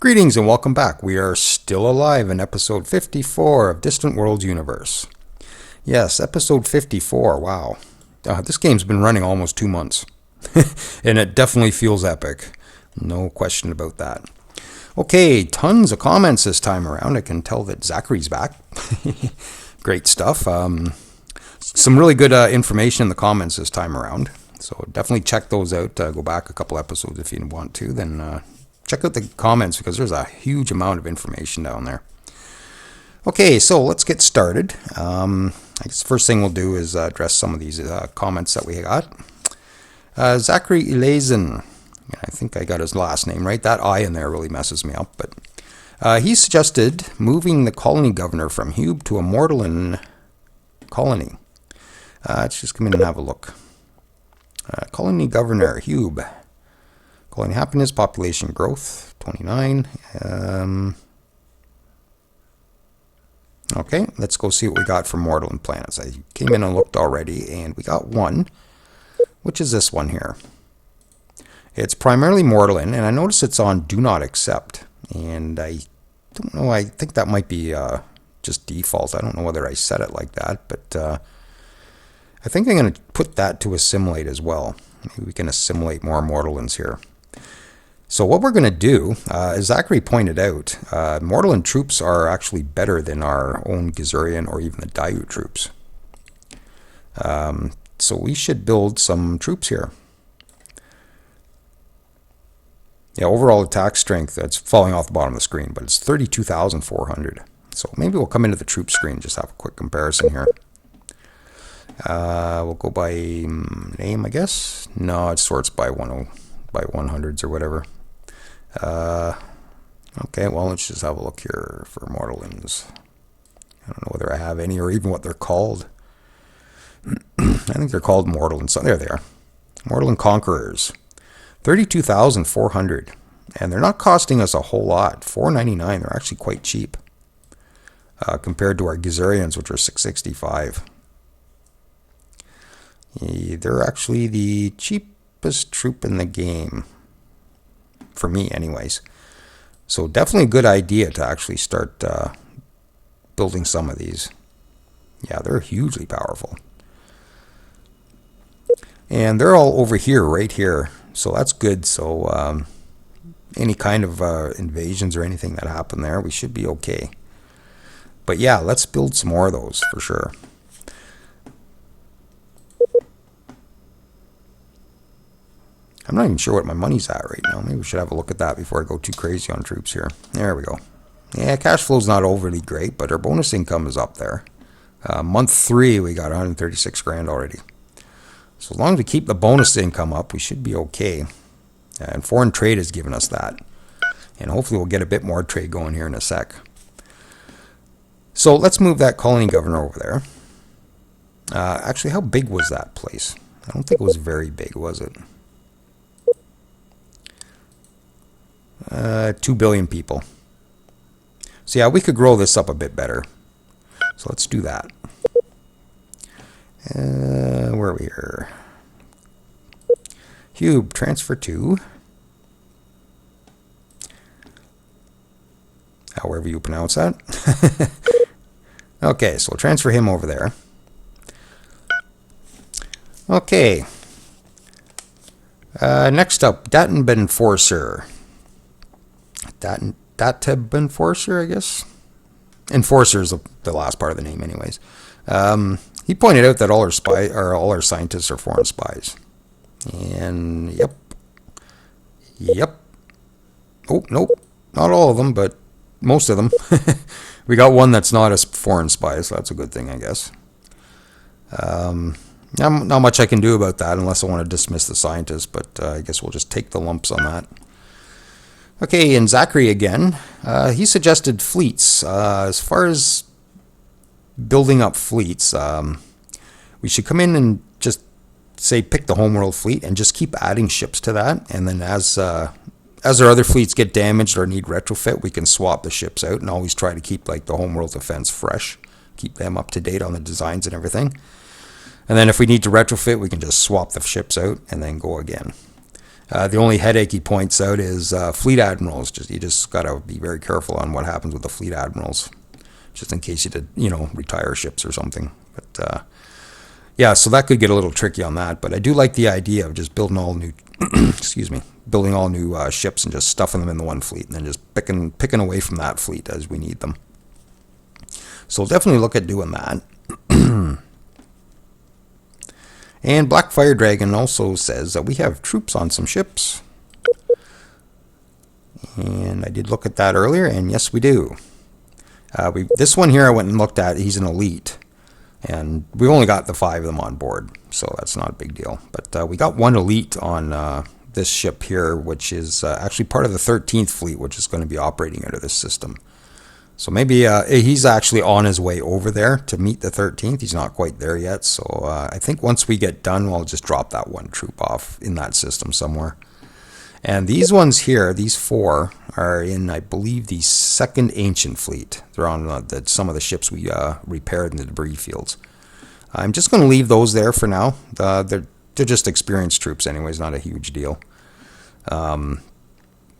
Greetings and welcome back. We are still alive in episode 54 of Distant Worlds Universe. Yes, episode 54, wow. This game's been running almost 2 months. And it definitely feels epic. No question about that. Okay, tons of comments this time around. I can tell that Zachary's back. Great stuff. Some really good information in the comments this time around. So definitely check those out. Go back a couple episodes if you want to. Then check out the comments because there's a huge amount of information down there. Okay, so let's get started. I guess the first thing we'll do is address some of these comments that we got. Zachary Elezen, I think I got his last name right. That I in there really messes me up. But he suggested moving the colony governor from Hive to a Mordelin colony. Let's just come in and have a look. Colony governor, Hive. Colony happiness, population growth, 29. Okay, let's go see what we got from Mordelin planets. I came in and looked already, and we got one, which is this one here. It's primarily Mordelin, and I notice it's on Do Not Accept. And I don't know, I think that might be just default. I don't know whether I set it like that, but I think I'm going to put that to assimilate as well. Maybe we can assimilate more Mordelins here. So what we're going to do, as Zachary pointed out, Mordelin troops are actually better than our own Gizurean or even the Dayu troops. So we should build some troops here. Yeah, overall attack strength, that's falling off the bottom of the screen, but it's 32,400. So maybe we'll come into the troop screen, just have a quick comparison here. We'll go by name, I guess. No, it sorts by 100s or whatever. Okay, well, let's just have a look here for Mordelins. I don't know whether I have any or even what they're called. I think they're called Mordelins. So there they are. Mordelin Conquerors. 32,400. And they're not costing us a whole lot. $499. They're actually quite cheap. Compared to our Gizureans, which are $665. They're actually the cheapest troop in the game. For me, anyways. So definitely a good idea to actually start building some of these. Yeah, they're hugely powerful. And they're all over here, right here. So that's good. So any kind of invasions or anything that happen there, we should be okay. But yeah, let's build some more of those for sure. I'm not even sure what my money's at right now. Maybe we should have a look at that before I go too crazy on troops here. There we go. Yeah, cash flow's not overly great, but our bonus income is up there. Month 3, we got 136 grand already. So as long as we keep the bonus income up, we should be okay. And foreign trade has given us that. And hopefully we'll get a bit more trade going here in a sec. So let's move that colony governor over there. Actually, how big was that place? I don't think it was very big, was it? 2 billion people. So yeah, we could grow this up a bit better. So let's do that. Where are we here? Hive, transfer to. However you pronounce that. Okay, so we'll transfer him over there. Okay. Next up, Datenb Enforcer. Datenb Enforcer, I guess. Enforcer is the last part of the name, anyways. He pointed out that all our scientists are foreign spies. And yep. Oh, nope, not all of them, but most of them. We got one that's not a foreign spy, so that's a good thing, I guess. Not much I can do about that unless I want to dismiss the scientists, but I guess we'll just take the lumps on that. Okay, and Zachary again, he suggested fleets. As far as building up fleets, we should come in and just say pick the homeworld fleet and just keep adding ships to that. And then as our other fleets get damaged or need retrofit, we can swap the ships out and always try to keep like the homeworld defense fresh, keep them up to date on the designs and everything. And then if we need to retrofit, we can just swap the ships out and then go again. The only headache he points out is fleet admirals. You just got to be very careful on what happens with the fleet admirals, just in case you did, retire ships or something. But yeah, so that could get a little tricky on that. But I do like the idea of just building all new, excuse me, building all new ships and just stuffing them in the one fleet, and then just picking away from that fleet as we need them. So we'll definitely look at doing that. And Black Fire Dragon also says that we have troops on some ships. And I did look at that earlier, and yes, we do. This one here I went and looked at. He's an elite. And we only got the 5 of them on board, so that's not a big deal. But we got one elite on this ship here, which is actually part of the 13th fleet, which is going to be operating under this system. So maybe he's actually on his way over there to meet the 13th. He's not quite there yet. So I think once we get done, we'll just drop that one troop off in that system somewhere. And these ones here, these 4, are in, I believe, the 2nd Ancient Fleet. They're on some of the ships we repaired in the debris fields. I'm just going to leave those there for now. They're just experienced troops anyways, not a huge deal. And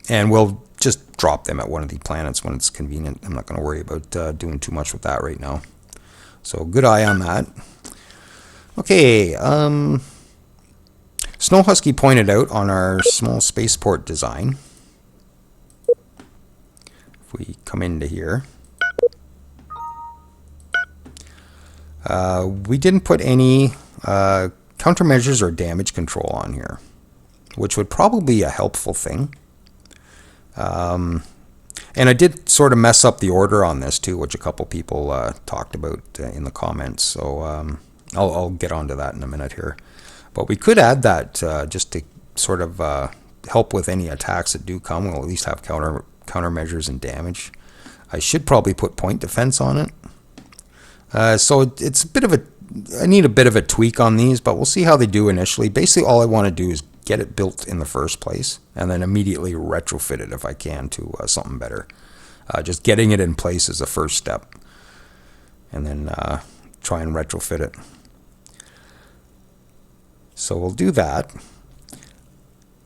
we'll just drop them at one of the planets when it's convenient. I'm not going to worry about doing too much with that right now. So good eye on that. Okay, Snow Husky pointed out on our small spaceport design, if we come into here, we didn't put any countermeasures or damage control on here, which would probably be a helpful thing. And I did sort of mess up the order on this too, which a couple people talked about in the comments. So I'll get onto that in a minute here. But we could add that just to sort of help with any attacks that do come. We'll at least have countermeasures and damage. I should probably put point defense on it. So it's a bit of I need a bit of a tweak on these, but we'll see how they do initially. Basically, all I want to do is get it built in the first place, and then immediately retrofit it if I can to something better. Just getting it in place is the first step, and then try and retrofit it. So we'll do that.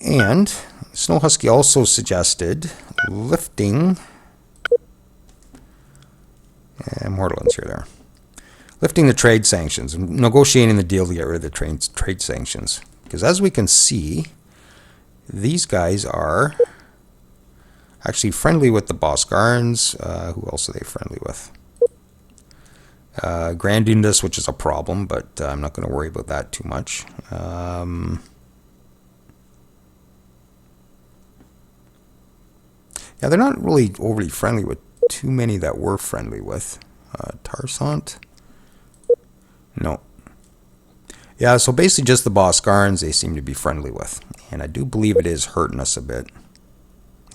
And Snow Husky also suggested lifting, Mortalins here there. Lifting the trade sanctions and negotiating the deal to get rid of the trade sanctions. Because as we can see, these guys are actually friendly with the Boscarans. Who else are they friendly with? Grandundus, which is a problem, but I'm not going to worry about that too much. Yeah, they're not really overly friendly with too many that we're friendly with. Tarsant? No. Yeah, so basically just the Boscarans they seem to be friendly with. And I do believe it is hurting us a bit.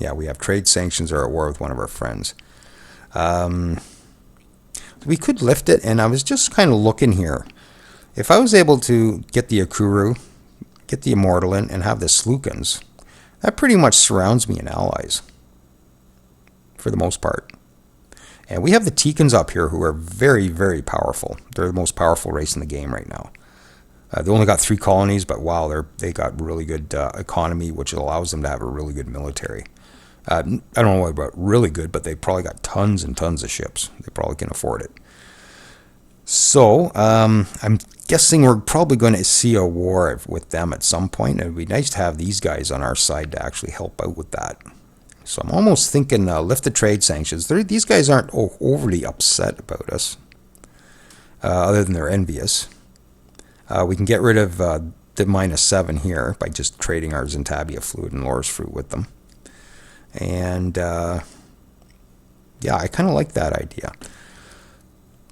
Yeah, we have trade sanctions or at war with one of our friends. We could lift it, and I was just kind of looking here. If I was able to get the Akuru, get the Immortalin, and have the Slukins, that pretty much surrounds me in allies. For the most part. And we have the Tikans up here who are very, very powerful. They're the most powerful race in the game right now. They only got 3 colonies, but wow, they got really good economy, which allows them to have a really good military. I don't know about really good, but they probably got tons and tons of ships. They probably can afford it. So, I'm guessing we're probably going to see a war with them at some point. It would be nice to have these guys on our side to actually help out with that. So I'm almost thinking lift the trade sanctions. These guys aren't overly upset about us, other than they're envious. We can get rid of the -7 here by just trading our Zentabia fluid and Loris fruit with them. And yeah, I kind of like that idea.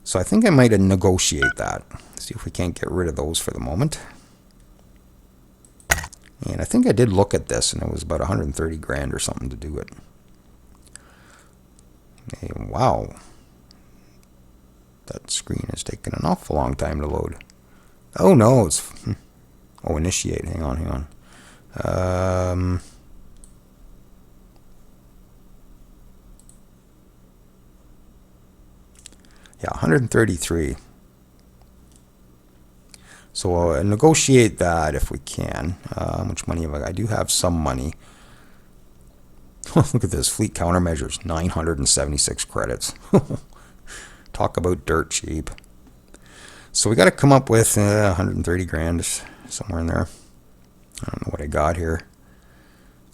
So I think I might negotiate that. See if we can't get rid of those for the moment. And I think I did look at this, and it was about 130 grand or something to do it. Hey, wow. That screen is taking an awful long time to load. Oh no, it's... Oh, initiate. Hang on. Yeah, 133. So we'll negotiate that if we can. How much money have I? I do have some money. Look at this. Fleet countermeasures. 976 credits. Talk about dirt cheap. So we got to come up with 130 grand somewhere in there. I don't know what I got here.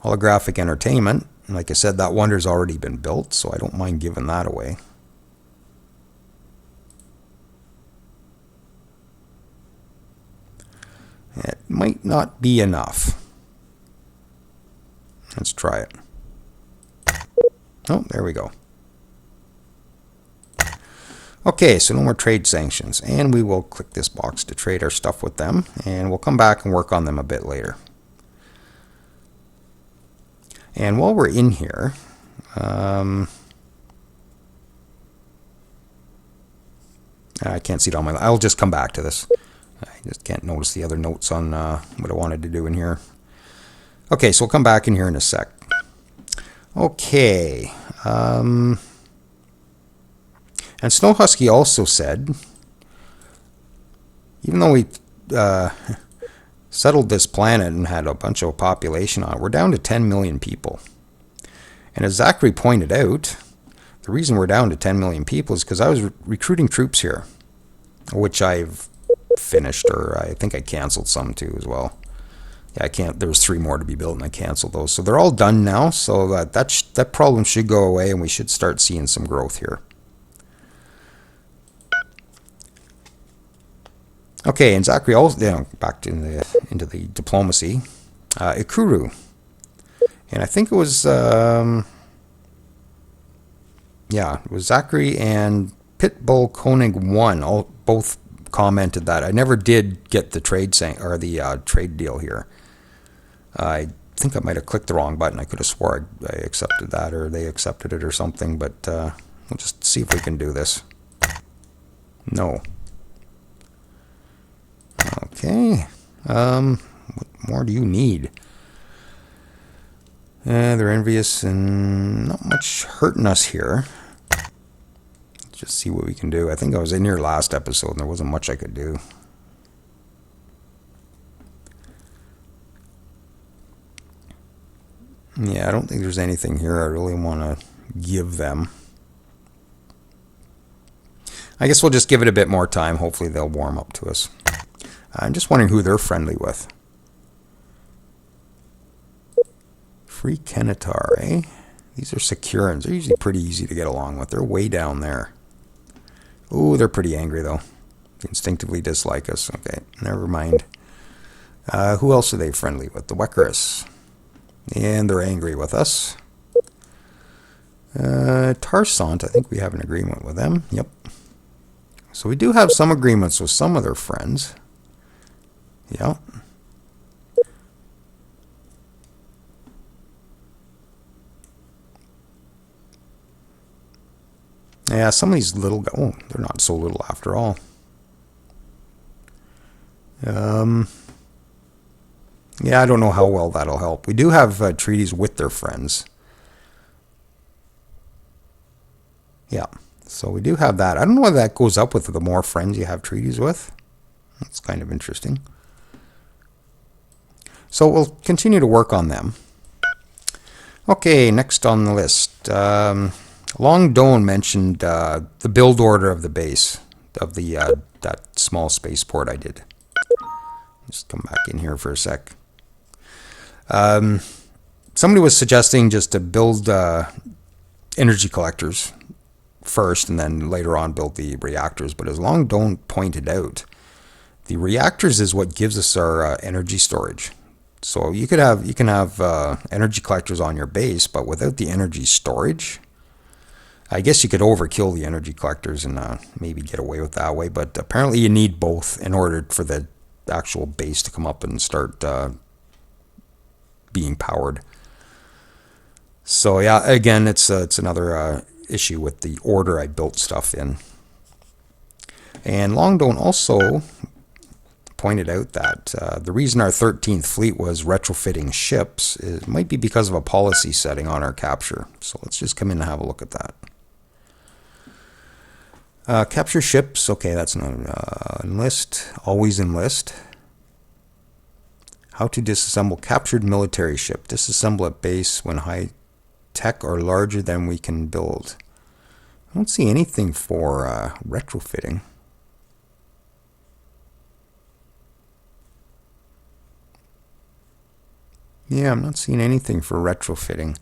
Holographic entertainment. Like I said, that wonder's already been built, so I don't mind giving that away. It might not be enough. Let's try it. Oh, there we go. Okay, so no more trade sanctions. And we will click this box to trade our stuff with them. And we'll come back and work on them a bit later. And while we're in here, I can't see it on my... I'll just come back to this. I just can't notice the other notes on what I wanted to do in here. Okay, so we'll come back in here in a sec. Okay. And Snow Husky also said, even though we settled this planet and had a bunch of population on it, we're down to 10 million people. And as Zachary pointed out, the reason we're down to 10 million people is because I was recruiting troops here, which I've finished, or I think I canceled some too as well. Yeah, I can't. There was 3 more to be built, and I canceled those. So they're all done now. So that problem should go away, and we should start seeing some growth here. Okay, and Zachary also back to into the diplomacy. Ikuru, and I think it was it was Zachary and Pitbull Koenig 1. Both commented that I never did get the trade trade deal here. I think I might have clicked the wrong button. I could have swore I accepted that, or they accepted it or something, but we'll just see if we can do this. No. Okay. What more do you need? They're envious and not much hurting us here. Just see what we can do. I think I was in here last episode and there wasn't much I could do. Yeah, I don't think there's anything here I really want to give them. I guess we'll just give it a bit more time. Hopefully they'll warm up to us. I'm just wondering who they're friendly with. Free Kenatar, eh? These are Securans. They're usually pretty easy to get along with. They're way down there. Ooh, they're pretty angry, though. They instinctively dislike us. Okay, never mind. Who else are they friendly with? The Wekaris. And they're angry with us. Tarsant, I think we have an agreement with them. Yep. So we do have some agreements with some of their friends. Yep. Yeah, some of these little... Oh, they're not so little after all. Yeah, I don't know how well that'll help. We do have treaties with their friends. Yeah, so we do have that. I don't know whether that goes up with the more friends you have treaties with. That's kind of interesting. So we'll continue to work on them. Okay, next on the list. Long Don mentioned the build order of the base, of the that small spaceport I did. Just come back in here for a sec. Somebody was suggesting just to build energy collectors first and then later on build the reactors. But as Long Don pointed out, the reactors is what gives us our energy storage. So you can have energy collectors on your base, but without the energy storage, I guess you could overkill the energy collectors and maybe get away with that way. But apparently you need both in order for the actual base to come up and start being powered. So yeah, again, it's another issue with the order I built stuff in. And Long Don also pointed out that the reason our 13th fleet was retrofitting ships might be because of a policy setting on our capture. So let's just come in and have a look at that. Capture ships. Okay, that's not enlist. Always enlist. How to disassemble captured military ship. Disassemble at base when high tech or larger than we can build. I don't see anything for retrofitting. Yeah, I'm not seeing anything for retrofitting.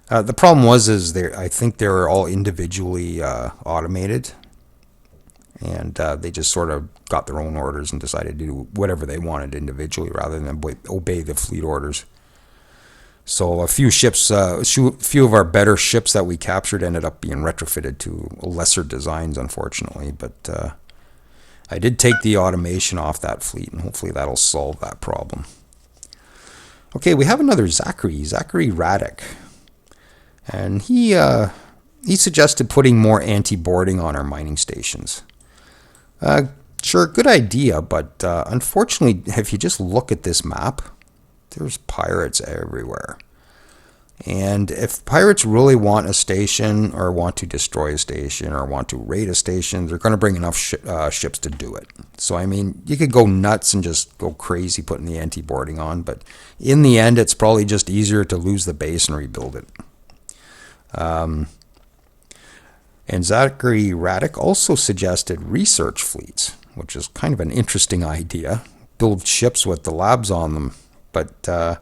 The problem is I think they were all individually automated, and they just sort of got their own orders and decided to do whatever they wanted individually rather than obey the fleet orders. So a few ships, a few of our better ships that we captured ended up being retrofitted to lesser designs, unfortunately. But I did take the automation off that fleet, and hopefully that'll solve that problem. Okay, we have another Zachary Radek. And he suggested putting more anti-boarding on our mining stations. Sure, good idea, but unfortunately, if you just look at this map, there's pirates everywhere. And if pirates really want a station, or want to destroy a station, or want to raid a station, they're going to bring enough ships to do it. So, I mean, you could go nuts and just go crazy putting the anti-boarding on, but in the end, it's probably just easier to lose the base and rebuild it. And Zachary Radek also suggested research fleets, which is kind of an interesting idea. Build ships with the labs on them, but I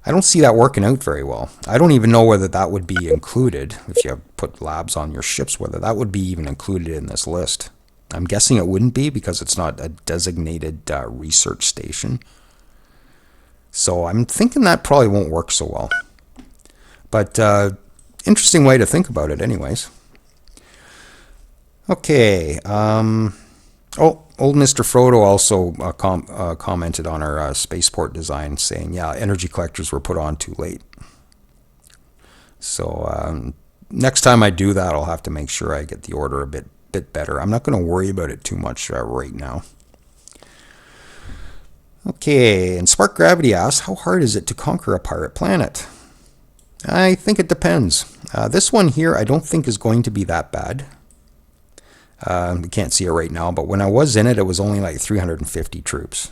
don't see that working out very well. I don't even know whether that would be included, if you put labs on your ships, whether that would be even included in this list. I'm guessing it wouldn't be because it's not a designated research station. So I'm thinking that probably won't work so well. But interesting way to think about it anyways. Okay. Old Mr. Frodo also commented on our spaceport design, saying, yeah, energy collectors were put on too late. So next time I do that, I'll have to make sure I get the order a bit better. I'm not going to worry about it too much right now. Okay, and Spark Gravity asks, how hard is it to conquer a pirate planet? I think it depends. This one here I don't think is going to be that bad. We can't see it right now, but when I was in it, it was only like 350 troops.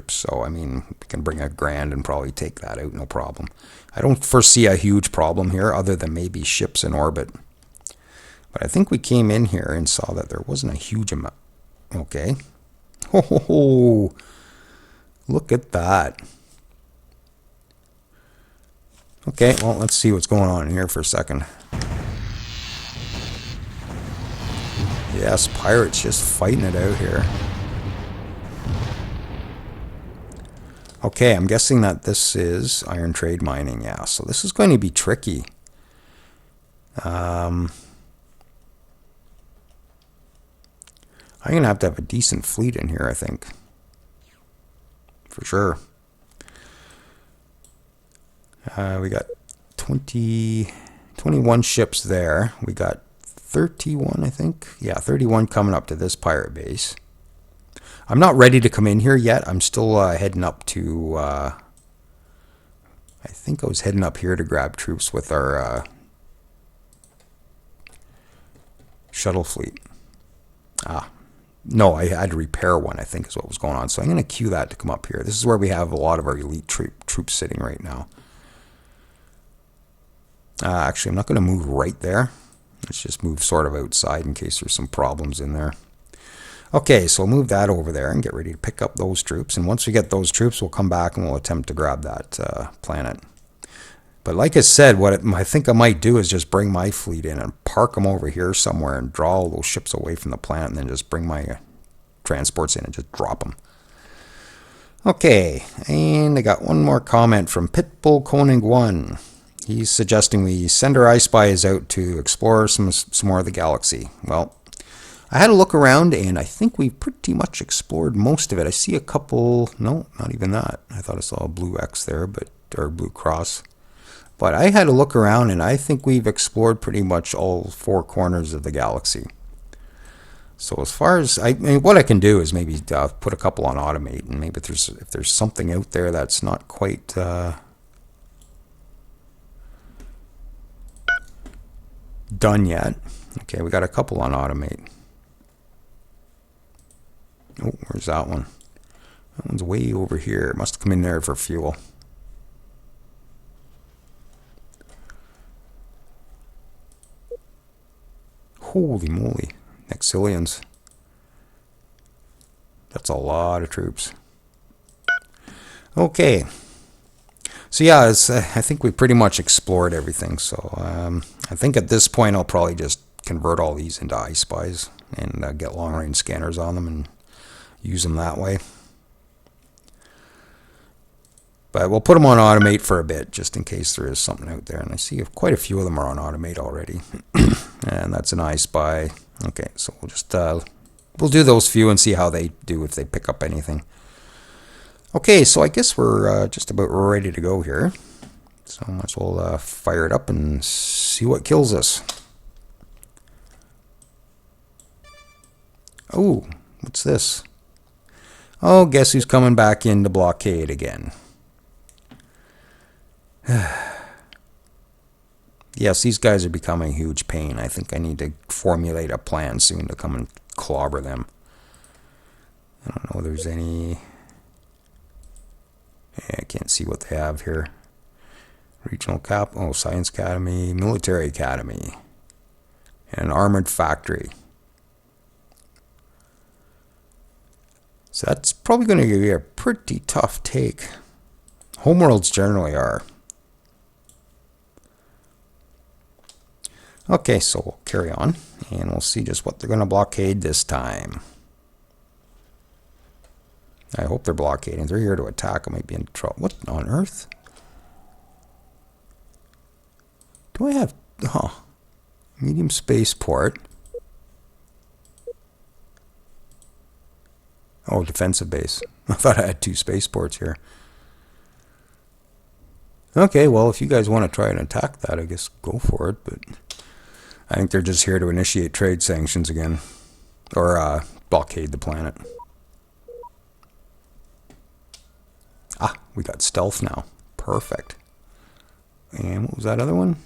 So, I mean, we can bring 1,000 and probably take that out, no problem. I don't foresee a huge problem here, other than maybe ships in orbit. But I think we came in here and saw that there wasn't a huge amount. Okay. Oh, look at that. Okay, well, let's see what's going on here for a second. Yes, pirates just fighting it out here. Okay, I'm guessing that this is iron trade mining, yeah. So this is going to be tricky. I'm going to have a decent fleet in here, I think. For sure. We got 21 ships there. We got 31, I think. Yeah, 31 coming up to this pirate base. I'm not ready to come in here yet. I'm still heading up to... I think I was heading up here to grab troops with our shuttle fleet. No, I had to repair one, I think is what was going on. So I'm going to queue that to come up here. This is where we have a lot of our elite troops sitting right now. Actually, I'm not going to move right there. Let's just move sort of outside in case there's some problems in there. Okay, so we'll move that over there and get ready to pick up those troops. And once we get those troops, we'll come back and we'll attempt to grab that planet. But like I said, what I think I might do is just bring my fleet in and park them over here somewhere and draw all those ships away from the planet and then just bring my transports in and just drop them. Okay, and I got one more comment from Pitbull Koenig 1. He's suggesting we send our I Spies out to explore some more of the galaxy. Well, I had a look around, and I think we've pretty much explored most of it. I see a couple... No, not even that. I thought I saw a blue X there, or blue cross. But I had a look around, and I think we've explored pretty much all 4 corners of the galaxy. So as far as... what I can do is maybe put a couple on automate, and maybe if there's something out there that's not quite... done yet, Okay, we got a couple on automate. Oh, where's that one? That one's way over here. Must have come in there for fuel. Holy moly. Nexilians. That's a lot of troops. Okay. So yeah, I think we pretty much explored everything. So I think at this point I'll probably just convert all these into I spies and get long range scanners on them and use them that way. But we'll put them on automate for a bit just in case there is something out there. And I see quite a few of them are on automate already. And that's an I spy. Okay, so we'll just we'll do those few and see how they do if they pick up anything. Okay, so I guess we're just about ready to go here. So might as well fire it up and see what kills us. Oh, what's this? Oh, guess who's coming back into blockade again? Yes, these guys are becoming a huge pain. I think I need to formulate a plan soon to come and clobber them. I don't know if there's any... Yeah, I can't see what they have here. Regional cap... Oh, Science Academy, Military Academy. And an armored factory. So that's probably going to be a pretty tough take. Homeworlds generally are. Okay, so we'll carry on, and we'll see just what they're going to blockade this time. I hope they're blockading. If they're here to attack, I might be in trouble. What on earth? Do I have... Oh, medium spaceport. Oh, defensive base. I thought I had 2 spaceports here. Okay, well, if you guys want to try and attack that, I guess go for it, but... I think they're just here to initiate trade sanctions again. Or blockade the planet. Ah, we got stealth now. Perfect. And what was that other one?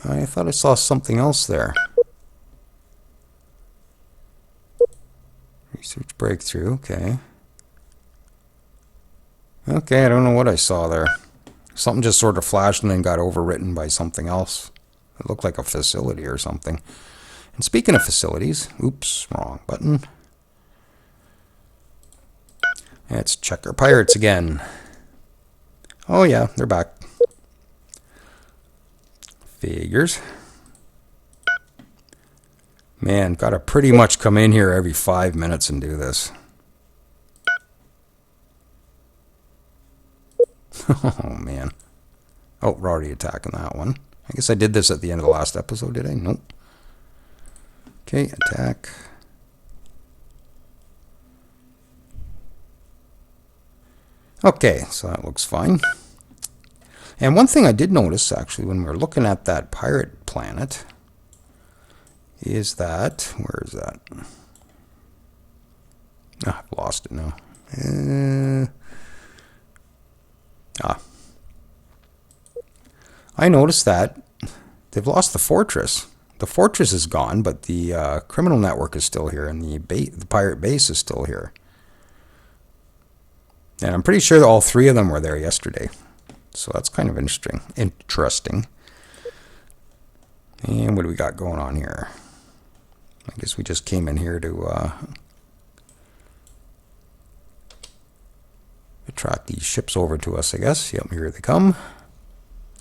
I thought I saw something else there. Research breakthrough, okay. Okay, I don't know what I saw there. Something just sort of flashed and then got overwritten by something else. It looked like a facility or something. And speaking of facilities, oops, wrong button. Let's check our pirates again. Oh yeah, they're back. Figures. Man, gotta pretty much come in here every 5 minutes and do this. Oh, man. Oh, we're already attacking that one. I guess I did this at the end of the last episode, did I? Nope. Okay, attack. Okay, so that looks fine. And one thing I did notice, actually, when we were looking at that pirate planet, is that... Where is that? Ah, I've lost it now. I noticed that they've lost the fortress. The fortress is gone, but the criminal network is still here, and the pirate base is still here. And I'm pretty sure that all 3 of them were there yesterday. So that's kind of interesting. And what do we got going on here? I guess we just came in here to attract these ships over to us, I guess. Yep, here they come.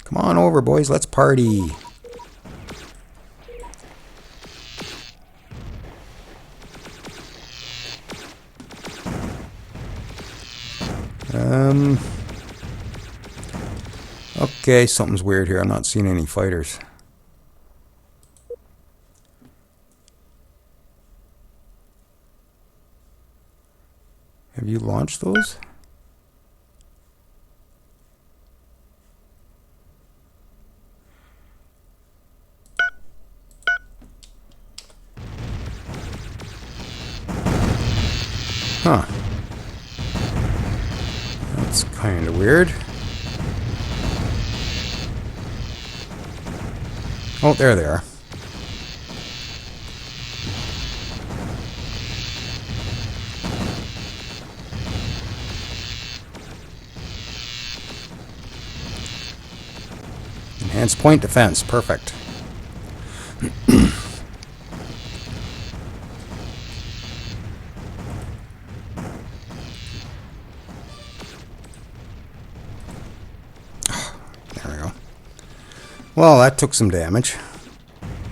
Come on over, boys. Let's party. Okay, something's weird here. I'm not seeing any fighters. Have you launched those? Huh. That's kind of weird. Oh, there they are. Enhanced point defense. Perfect. There we go. Well, that took some damage.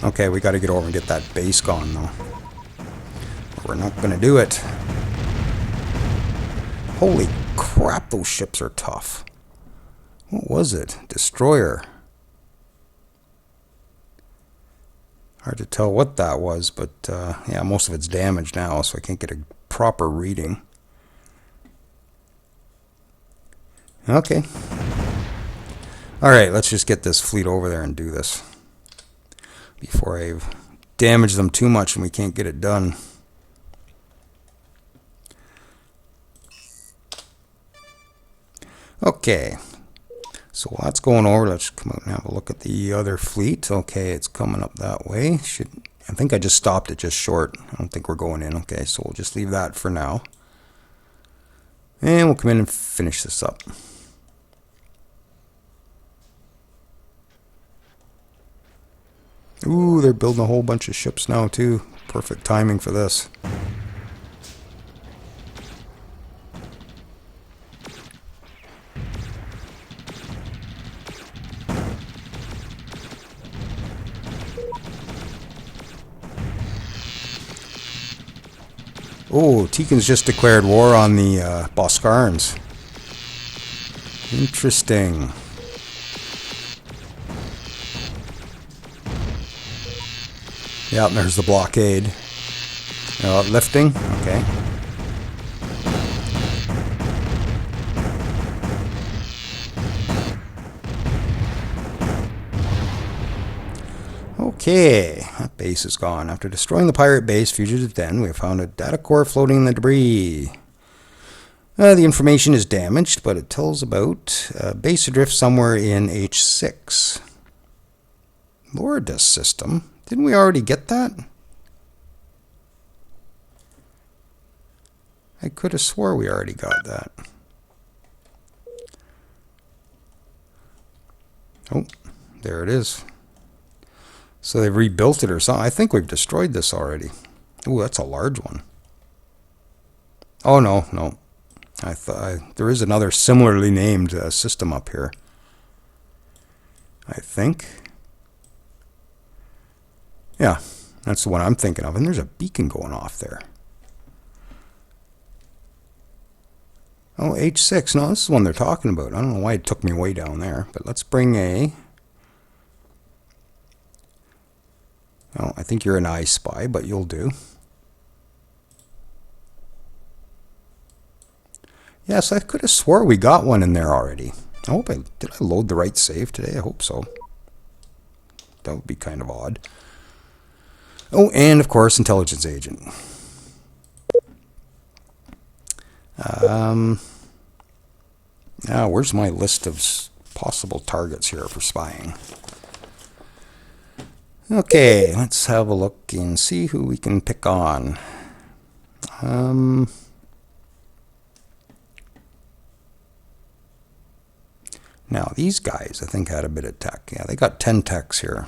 Okay, we got to get over and get that base gone, though. We're not going to do it. Holy crap, those ships are tough. What was it? Destroyer. Hard to tell what that was, but yeah, most of it's damaged now, so I can't get a proper reading. Okay. Alright, let's just get this fleet over there and do this before I've damaged them too much and we can't get it done. Okay. So while that's going over, let's come out and have a look at the other fleet. Okay, it's coming up that way. I think I just stopped it just short. I don't think we're going in. Okay, so we'll just leave that for now. And we'll come in and finish this up. Ooh, they're building a whole bunch of ships now too. Perfect timing for this. Oh, Tekin's just declared war on the Boscarans. Interesting. Yeah, there's the blockade. Lifting? Okay. Okay, that base is gone. After destroying the pirate base, Fugitive Den, we have found a data core floating in the debris. The information is damaged, but it tells about base adrift somewhere in H6. Lourdes system? Didn't we already get that? I could have swore we already got that. Oh, there it is. So they've rebuilt it or something. I think we've destroyed this already. Ooh, that's a large one. Oh, no, no. I thought there is another similarly named system up here. I think. Yeah, that's the one I'm thinking of. And there's a beacon going off there. Oh, H6. No, this is the one they're talking about. I don't know why it took me way down there. But let's bring a... Oh, I think you're an I spy, but you'll do. Yes, I could have swore we got one in there already. Did I load the right save today? I hope so. That would be kind of odd. Oh, and of course, intelligence agent. Now, where's my list of possible targets here for spying? Okay, let's have a look and see who we can pick on. Now, these guys, I think, had a bit of tech. Yeah, they got 10 techs here.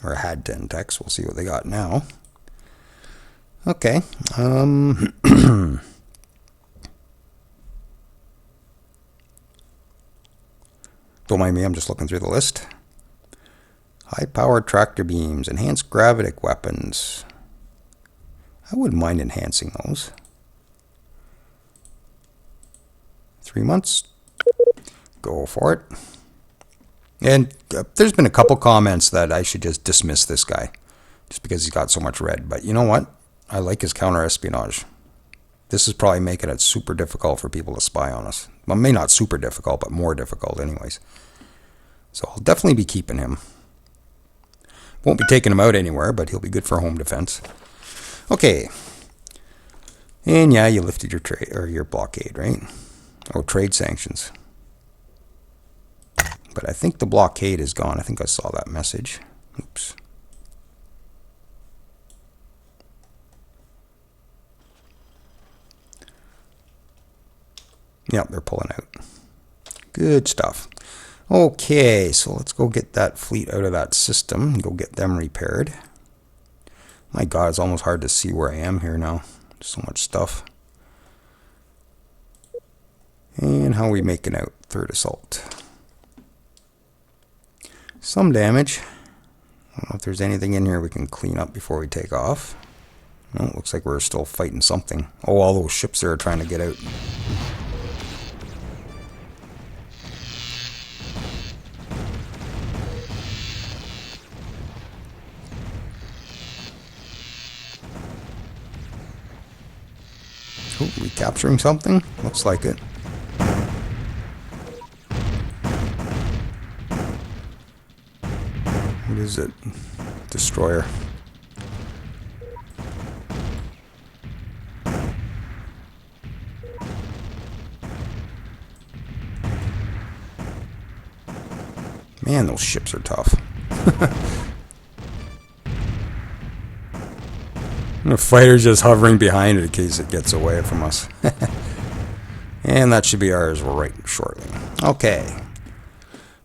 Or had 10 techs. We'll see what they got now. Okay. Don't mind me, I'm just looking through the list. High-powered tractor beams, enhanced gravitic weapons. I wouldn't mind enhancing those. 3 months. Go for it. And there's been a couple comments that I should just dismiss this guy. Just because he's got so much red. But you know what? I like his counter-espionage. This is probably making it super difficult for people to spy on us. Well, maybe not super difficult, but more difficult anyways. So I'll definitely be keeping him. Won't be taking him out anywhere, but he'll be good for home defense. Okay. And yeah, you lifted your blockade, right? Oh, trade sanctions. But I think the blockade is gone. I think I saw that message. Oops. Yep, they're pulling out. Good stuff. Okay, so let's go get that fleet out of that system and go get them repaired. My God, it's almost hard to see where I am here now. So much stuff. And how are we making out? Third assault. Some damage. I don't know if there's anything in here we can clean up before we take off. No, it looks like we're still fighting something. Oh, all those ships there are trying to get out. Oh, recapturing something? Looks like it. What is it? Destroyer. Man, those ships are tough. The fighter's just hovering behind it in case it gets away from us. And that should be ours right shortly. Okay.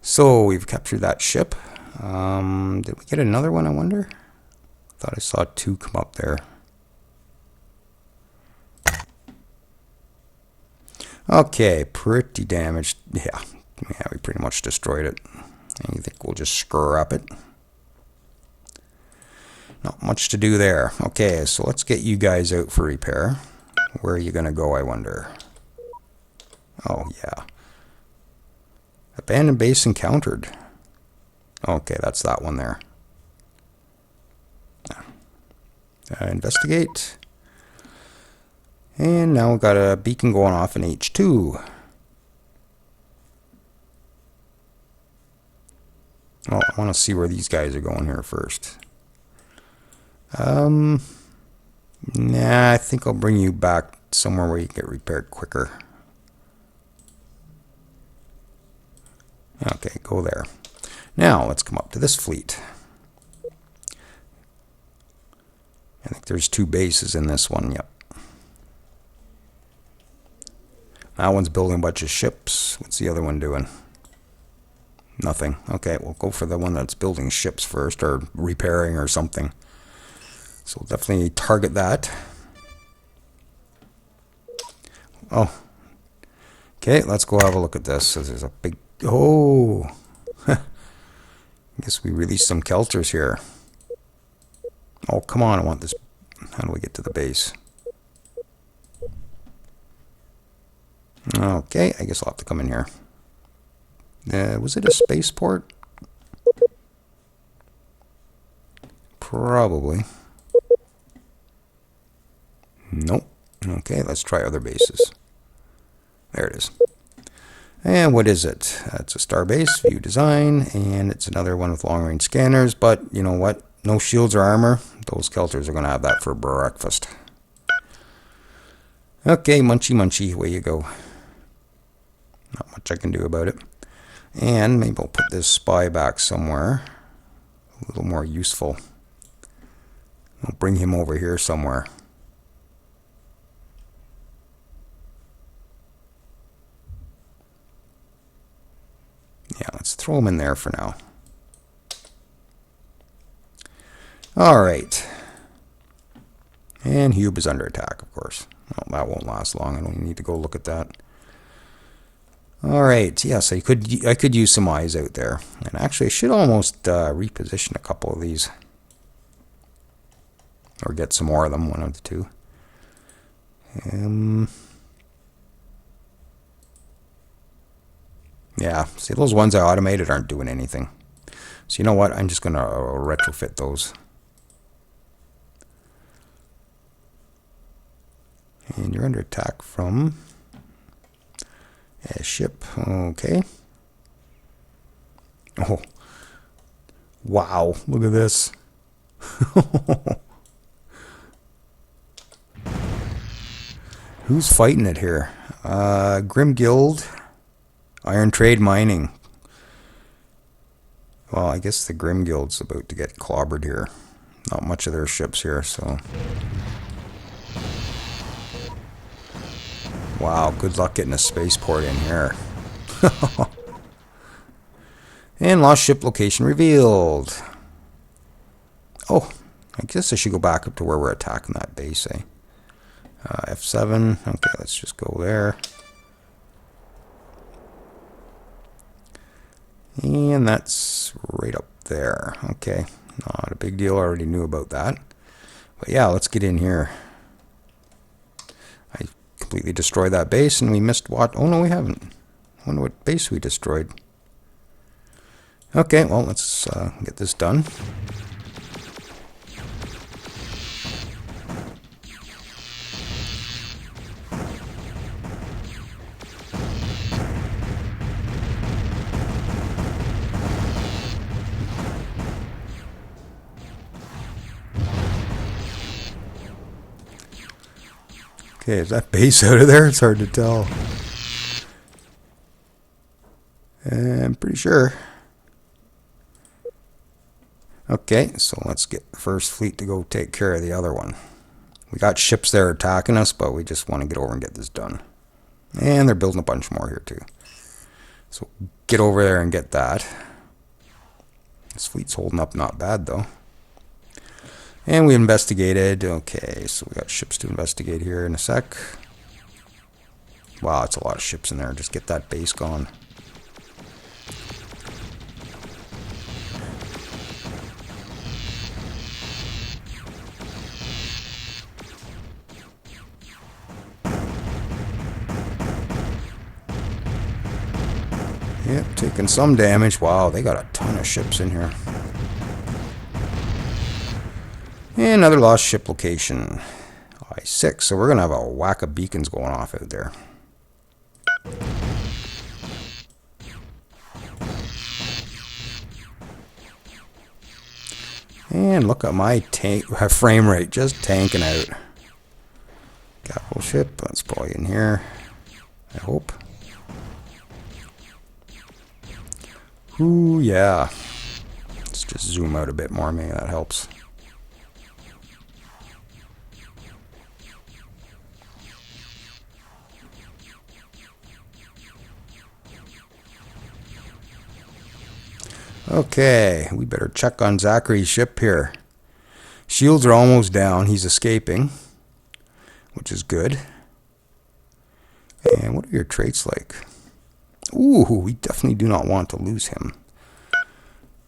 So we've captured that ship. Did we get another one, I wonder? Thought I saw two come up there. Okay, pretty damaged. Yeah, we pretty much destroyed it. And you think we'll just scrap it? Not much to do there. Okay, so let's get you guys out for repair. Where are you going to go, I wonder? Oh, yeah. Abandoned base encountered. Okay, that's that one there. Investigate. And now we've got a beacon going off in H2. Oh, I want to see where these guys are going here first. Nah, I think I'll bring you back somewhere where you get repaired quicker. Okay, go there. Now, let's come up to this fleet. I think there's two bases in this one, yep. That one's building a bunch of ships. What's the other one doing? Nothing. Okay, we'll go for the one that's building ships first, or repairing or something. So we'll definitely target that. Oh. Okay, let's go have a look at this. So there's a big... Oh! I guess we released some Kelters here. Oh, come on, I want this. How do we get to the base? Okay, I guess I'll have to come in here. Was it a spaceport? Probably. Nope. Okay, let's try other bases. There it is. And what is it? It's a star base, view design, and it's another one with long-range scanners, but you know what? No shields or armor. Those Kelters are going to have that for breakfast. Okay, munchy munchy, away you go. Not much I can do about it. And maybe I'll put this spy back somewhere. A little more useful. I'll bring him over here somewhere. Yeah, let's throw him in there for now. Alright. And Hube is under attack, of course. Well, that won't last long. I don't need to go look at that. Alright, yes, I could use some eyes out there. And actually, I should almost reposition a couple of these. Or get some more of them, one of the two. Yeah, see, those ones I automated aren't doing anything. So you know what? I'm just going to retrofit those. And you're under attack from a ship. Okay. Oh. Wow. Look at this. Who's fighting it here? Grim Guild, Iron Trade Mining. Well, I guess the Grim Guild's about to get clobbered here. Not much of their ships here, so... Wow, good luck getting a spaceport in here. And lost ship location revealed. Oh, I guess I should go back up to where we're attacking that base, eh? F7. Okay, let's just go there. And that's right up there. Okay, not a big deal. I already knew about that. But yeah, let's get in here. I completely destroyed that base and we missed what? Oh no, we haven't. I wonder what base we destroyed. Okay, well, let's get this done. Okay, is that base out of there? It's hard to tell. I'm pretty sure. Okay, so let's get the first fleet to go take care of the other one. We got ships there attacking us, but we just want to get over and get this done. And they're building a bunch more here too. So get over there and get that. This fleet's holding up not bad though. And we investigated. Okay, so we got ships to investigate here in a sec. Wow, it's a lot of ships in there. Just get that base gone. Yep, taking some damage. Wow, they got a ton of ships in here. And another lost ship location. I6, so we're going to have a whack of beacons going off out there. And look at my frame rate, just tanking out. Capital ship, that's probably in here, I hope. Ooh, yeah. Let's just zoom out a bit more, maybe that helps. Okay, we better check on Zachary's ship here. Shields are almost down. He's escaping, which is good. And what are your traits like? Ooh, we definitely do not want to lose him.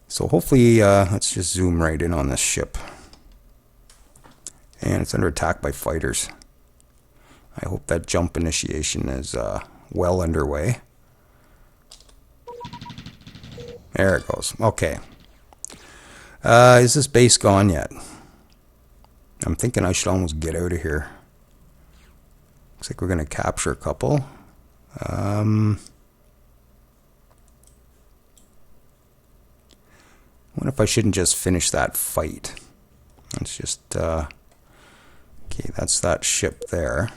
So hopefully, let's just zoom right in on this ship. And it's under attack by fighters. I hope that jump initiation is well underway. There it goes. Okay. Is this base gone yet? I'm thinking I should almost get out of here. Looks like we're going to capture a couple. I wonder if I shouldn't just finish that fight. Let's just... okay, that's that ship there.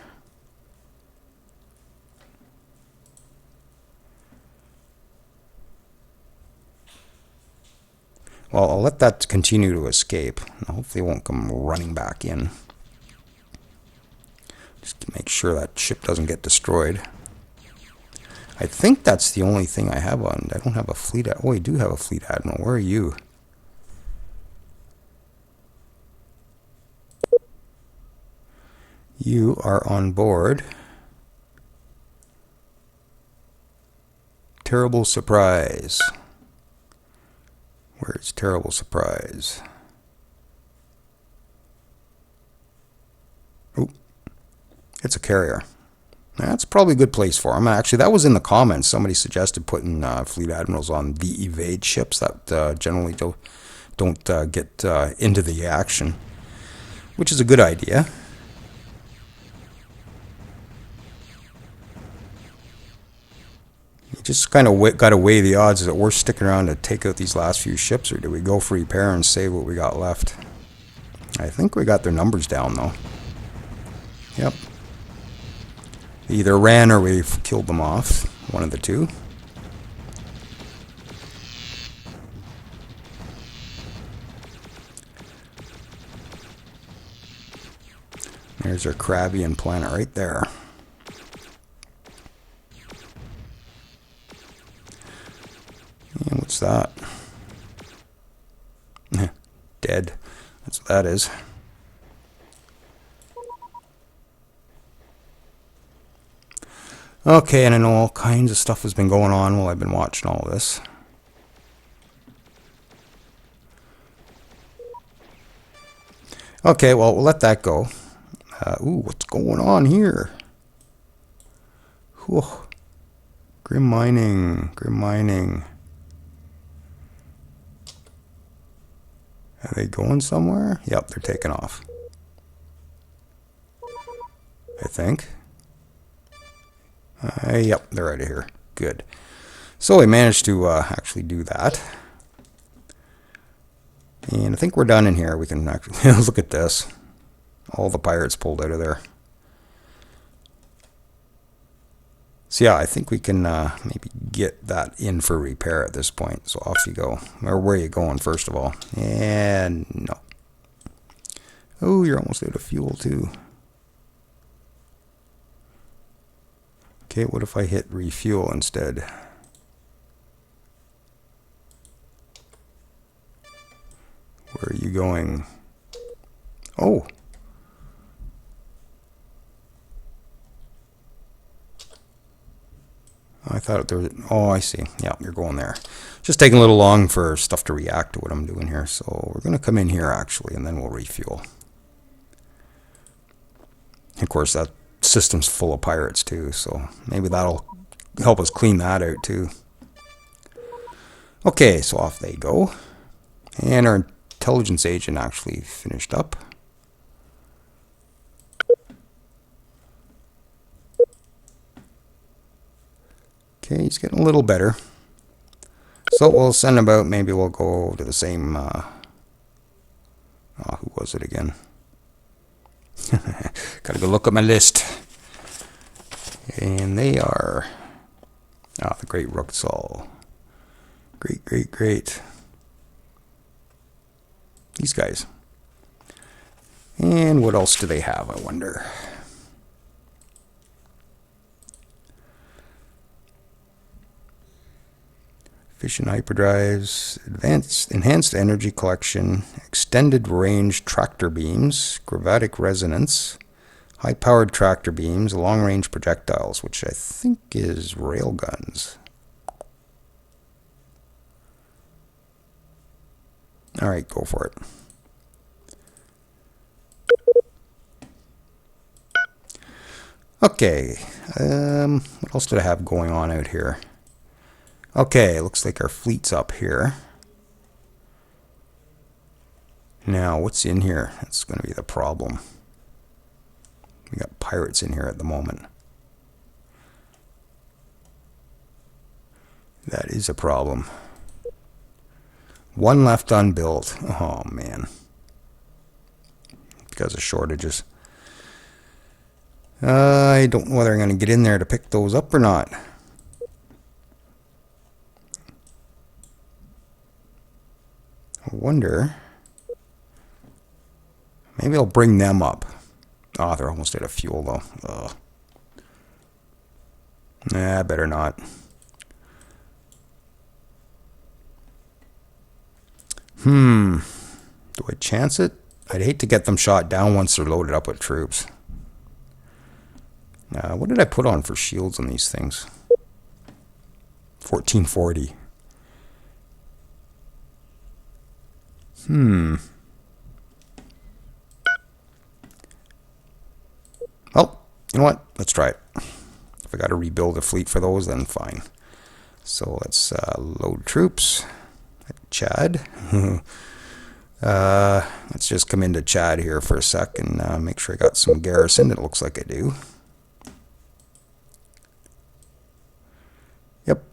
Well, I'll let that continue to escape. Hopefully it won't come running back in. Just to make sure that ship doesn't get destroyed. I think that's the only thing I have on. I don't have a fleet. Oh, I do have a fleet admiral. Where are you? You are on board. Terrible surprise. Where's terrible surprise? Oh, it's a carrier. That's probably a good place for him. Actually, that was in the comments. Somebody suggested putting fleet admirals on the evade ships that generally don't get into the action, which is a good idea. You just kind of got to weigh the odds. Is it worth sticking around to take out these last few ships, or do we go for repair and save what we got left? I think we got their numbers down, though. Yep. either ran or we've killed them off. One of the two. There's our Crabbian planet right there. And what's that? Dead. That's what that is. Okay, and I know all kinds of stuff has been going on while I've been watching all this. Okay, well, we'll let that go. Ooh, what's going on here? Whew. Grim mining. Grim mining. Are they going somewhere? Yep, they're taking off. I think. Yep, they're out of here. Good. So we managed to actually do that. And I think we're done in here. We can actually look at this. All the pirates pulled out of there. So yeah, I think we can maybe get that in for repair at this point. So off you go. Or where are you going, first of all? And no. Oh, you're almost out of fuel too. Okay, what if I hit refuel instead? Where are you going? Oh. I thought there was... Oh, I see. Yeah, you're going there. Just taking a little long for stuff to react to what I'm doing here. So we're going to come in here, actually, and then we'll refuel. Of course, that system's full of pirates, too. So maybe that'll help us clean that out, too. Okay, so off they go. And our intelligence agent actually finished up. Okay, he's getting a little better. So we'll send him out. Maybe we'll go to the same... who was it again? Gotta go look at my list. And they are... the Great Ruxall. Great, great, great. These guys. And what else do they have, I wonder? Efficient hyperdrives, enhanced energy collection, extended range tractor beams, gravitic resonance, high-powered tractor beams, long-range projectiles, which I think is railguns. All right, go for it. Okay, what else did I have going on out here? Okay, looks like our fleet's up here. Now, what's in here? That's going to be the problem. We got pirates in here at the moment. That is a problem. One left unbuilt. Oh, man. Because of shortages. I don't know whether I'm going to get in there to pick those up or not. I wonder. Maybe I'll bring them up. Oh, they're almost out of fuel, though. Ugh. Nah, better not. Do I chance it? I'd hate to get them shot down once they're loaded up with troops. What did I put on for shields on these things? 1440. Well, you know what? Let's try it. If I got to rebuild a fleet for those, then fine. So let's load troops. Chad. Let's just come into Chad here for a sec and make sure I got some garrison. It looks like I do. Yep.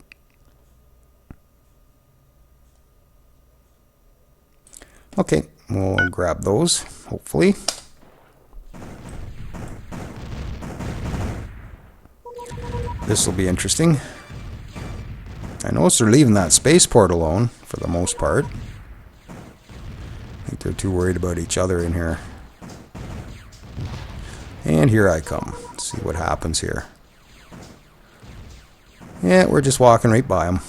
Okay, we'll grab those, hopefully. This will be interesting. I notice they're leaving that spaceport alone for the most part. I think they're too worried about each other in here. And here I come. Let's see what happens here. Yeah, we're just walking right by them.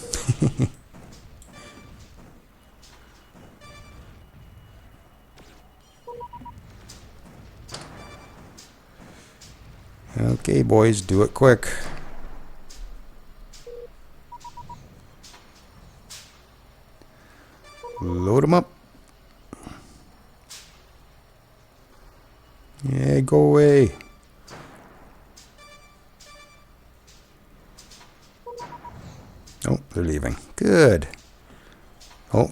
Okay, boys, do it quick. Load them up. Yeah, go away. Oh, they're leaving. Good. Oh.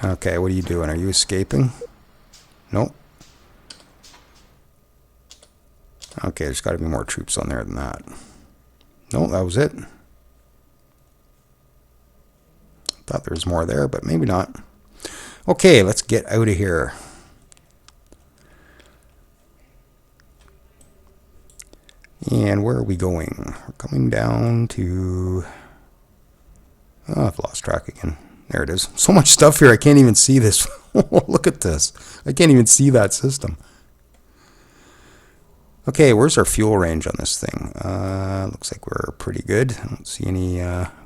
Okay, what are you doing? Are you escaping? Nope. Okay, there's got to be more troops on there than that. No, that was it. Thought there was more there, but maybe not. Okay, let's get out of here. And where are we going? We're coming down to... Oh, I've lost track again. There it is. So much stuff here, I can't even see this. Look at this. I can't even see that system. Okay, where's our fuel range on this thing? Looks like we're pretty good. I don't see any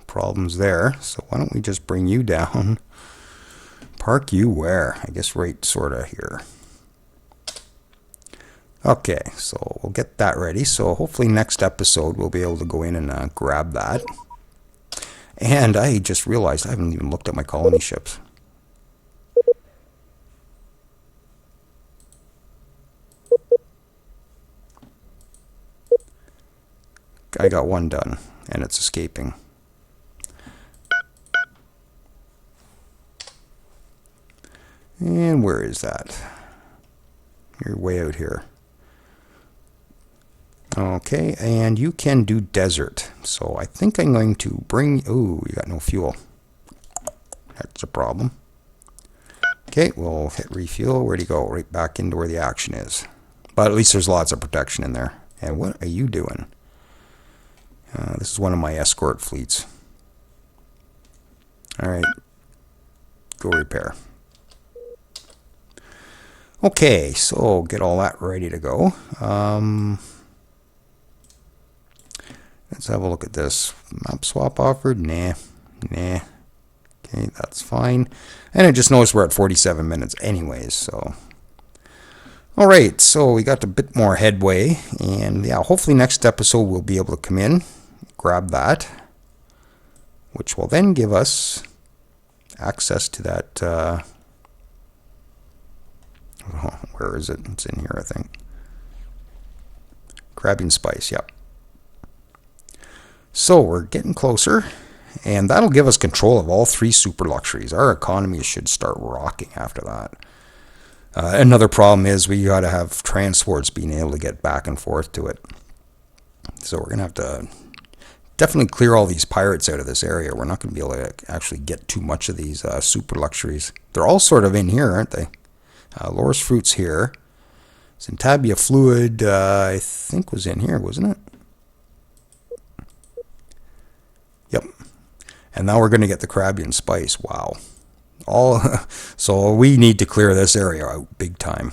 problems there. So why don't we just bring you down? Park you where? I guess right sort of here. Okay, so we'll get that ready. So hopefully next episode we'll be able to go in and grab that. And I just realized I haven't even looked at my colony ships. I got one done, and it's escaping. And where is that? You're way out here. Okay, and you can do desert. So I think I'm going to bring... Ooh, you got no fuel. That's a problem. Okay, we'll hit refuel. Where'd he go? Right back into where the action is. But at least there's lots of protection in there. And what are you doing? This is one of my escort fleets. Alright. Go repair. Okay, so get all that ready to go. Let's have a look at this. Map swap offered? Nah. Nah. Okay, that's fine. And I just noticed we're at 47 minutes anyways, so... Alright, so we got a bit more headway. And yeah, hopefully next episode we'll be able to come in, grab that, which will then give us access to that... where is it? It's in here, I think. Crabbing spice, yep. So we're getting closer, and that'll give us control of all three super luxuries. Our economy should start rocking after that. Another problem is we got to have transports being able to get back and forth to it. So we're going to have to definitely clear all these pirates out of this area. We're not going to be able to actually get too much of these super luxuries. They're all sort of in here, aren't they? Loris Fruit's here. Centabia Fluid, I think, was in here, wasn't it? Yep. And now we're going to get the Crabian Spice. Wow. So we need to clear this area out big time.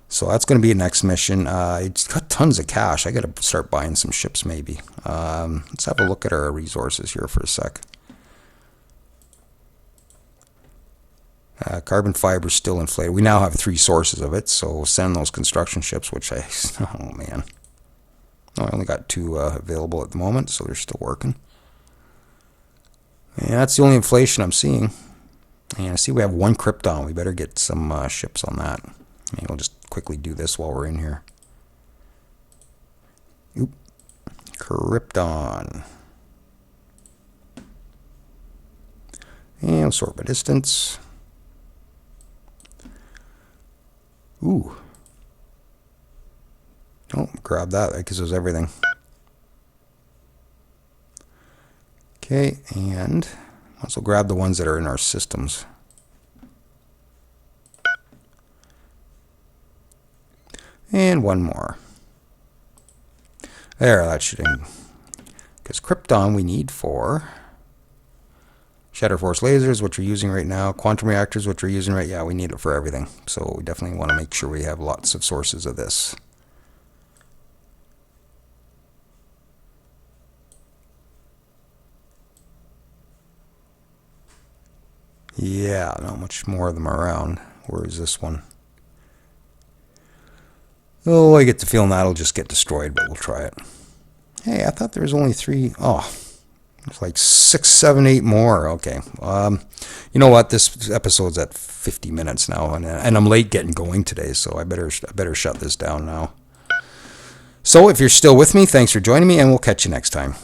So that's going to be a next mission. It's got tons of cash. I got to start buying some ships maybe. Let's have a look at our resources here for a sec. Carbon fiber is still inflated. We now have 3 sources of it, so send those construction ships, which I... Oh, man. No, I only got 2 available at the moment, so they're still working. And that's the only inflation I'm seeing. And I see we have 1 Krypton. We better get some ships on that. Maybe we'll just quickly do this while we're in here. Oop. Krypton. And we'll sort by distance. Ooh. Oh, grab that. That gives us everything. Okay, and also grab the ones that are in our systems. And one more. There, that should... Because Krypton we need for... Shatter Force lasers, which we're using right now. Quantum reactors, which we're using right now. Yeah, we need it for everything. So we definitely want to make sure we have lots of sources of this. Yeah, not much more of them around. Where is this one? Oh, I get the feeling that'll just get destroyed, but we'll try it. Hey, I thought there was only 3. Oh, it's like 6, 7, 8 more. Okay. You know what? This episode's at 50 minutes now, and I'm late getting going today, so I better shut this down now. So if you're still with me, thanks for joining me, and we'll catch you next time.